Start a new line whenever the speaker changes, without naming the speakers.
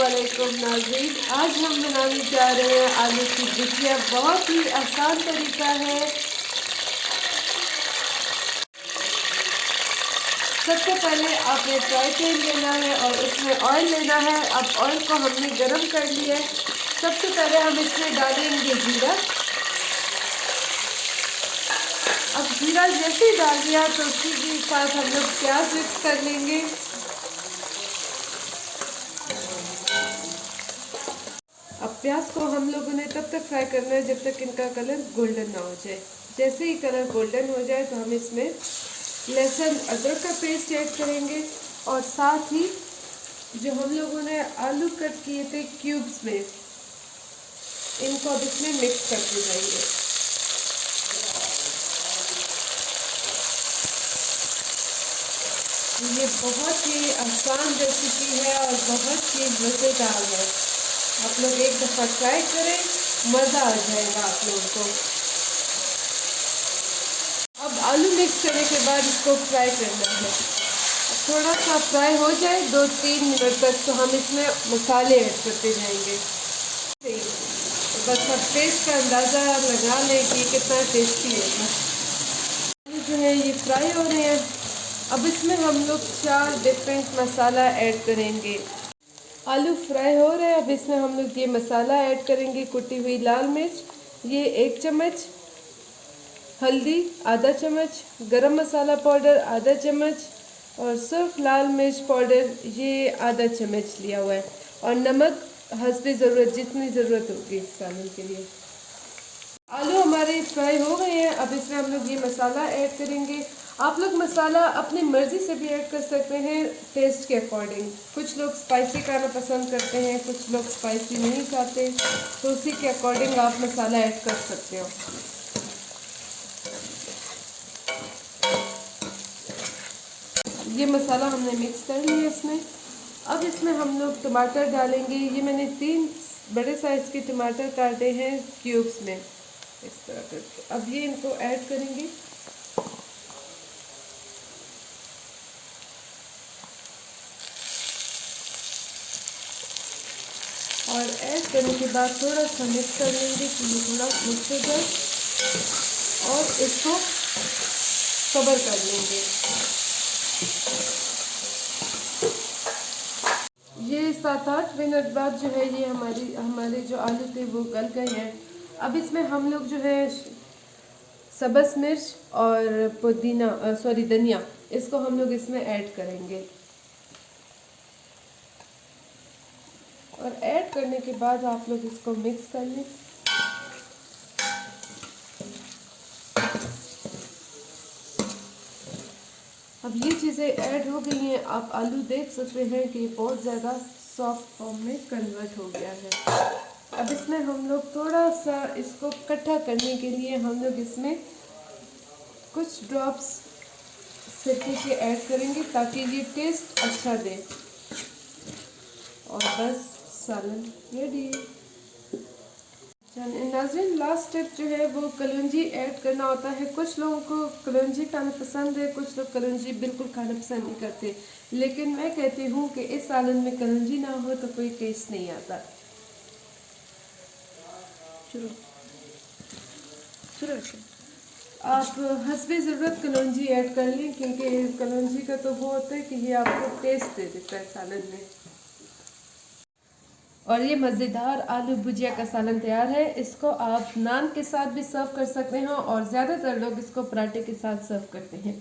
अस्सलामुअलैकुम नाज़रीन, आज हम बनाने जा रहे हैं आलू की भुजिया। बहुत ही आसान तरीका है। सबसे पहले आपने फ्राई पैन लेना है और उसमें ऑयल लेना है। अब ऑयल को हमने गरम कर लिया है। सबसे पहले हम इसमें डालेंगे जीरा। अब जीरा जैसे ही डाल दिया तो उसी के साथ हम लोग प्याज मिक्स कर लेंगे। अब प्याज को हम लोगों ने तब तक फ्राई करना है जब तक इनका कलर गोल्डन ना हो जाए। जैसे ही कलर गोल्डन हो जाए तो हम इसमें लहसुन अदरक का पेस्ट ऐड करेंगे और साथ ही जो हम लोगों ने आलू कट किए थे क्यूब्स में, इनको अब इसमें मिक्स करते जाएंगे। ये बहुत ही आसान रेसिपी है और बहुत ही मज़ेदार है। आप लोग एक दफ़ा ट्राई करें, मज़ा आ जाएगा आप लोगों को। अब आलू मिक्स करने के बाद इसको फ्राई करना है। थोड़ा सा फ्राई हो जाए 2-3 मिनट तक तो हम इसमें मसाले ऐड करते जाएंगे। तो बस अब टेस्ट का अंदाज़ा लगा लें कि कितना टेस्टी है। आलू जो है ये फ्राई हो रहे हैं। अब इसमें हम लोग 4 डिफरेंट मसाला ऐड करेंगे। आलू फ्राई हो रहे हैं। अब इसमें हम लोग ये मसाला ऐड करेंगे। कुटी हुई लाल मिर्च ये 1 चम्मच, हल्दी आधा चम्मच, गरम मसाला पाउडर आधा चम्मच और सिर्फ लाल मिर्च पाउडर ये आधा चम्मच लिया हुआ है और नमक हस्बे ज़रूरत, जितनी ज़रूरत होगी इस सालन के लिए। आलू हमारे फ्राई हो गए हैं। अब इसमें हम लोग ये मसाला ऐड करेंगे। आप लोग मसाला अपनी मर्ज़ी से भी ऐड कर सकते हैं, टेस्ट के अकॉर्डिंग। कुछ लोग स्पाइसी खाना पसंद करते हैं, कुछ लोग स्पाइसी नहीं खाते, तो उसी के अकॉर्डिंग आप मसाला ऐड कर सकते हो। ये मसाला हमने मिक्स कर लिया इसमें। अब इसमें हम लोग टमाटर डालेंगे। ये मैंने 3 बड़े साइज़ के टमाटर काटे हैं क्यूब्स में, इस तरह करके। अब ये इनको ऐड करेंगे। और ऐड करने के बाद थोड़ा सा मिक्स कर लेंगे कि ये थोड़ा मिक्स हो जाए और इसको कवर कर लेंगे। ये 7-8 मिनट बाद जो है ये हमारे जो आलू थे वो गल गए हैं। अब इसमें हम लोग जो है सब्ज़ मिर्च और धनिया, इसको हम लोग इसमें ऐड करेंगे। और ऐड करने के बाद आप लोग इसको मिक्स कर लें। अब ये चीज़ें ऐड हो गई हैं। आप आलू देख सकते हैं कि बहुत ज़्यादा सॉफ्ट फॉर्म में कन्वर्ट हो गया है। अब इसमें हम लोग थोड़ा सा इसको इकट्ठा करने के लिए हम लोग इसमें कुछ ड्रॉप्स सिरके के ऐड करेंगे ताकि ये टेस्ट अच्छा दे। और बस सालन रेडी। नाज़रीन, लास्ट स्टेप जो है वो कलौंजी ऐड करना होता है। कुछ लोगों को कलौंजी खाना पसंद है, कुछ लोग कलौंजी बिल्कुल खाना पसंद नहीं करते, लेकिन मैं कहती हूँ कि इस सालन में कलौंजी ना हो तो कोई टेस्ट नहीं आता। चलो आप हस्बे ज़रूरत कलौंजी ऐड कर लें, क्योंकि कलौंजी का तो वो होता है कि ये आपको टेस्ट दे देता है सालन में। और ये मज़ेदार आलू भुजिया का सालन तैयार है। इसको आप नान के साथ भी सर्व कर सकते हैं और ज़्यादातर लोग इसको पराठे के साथ सर्व करते हैं।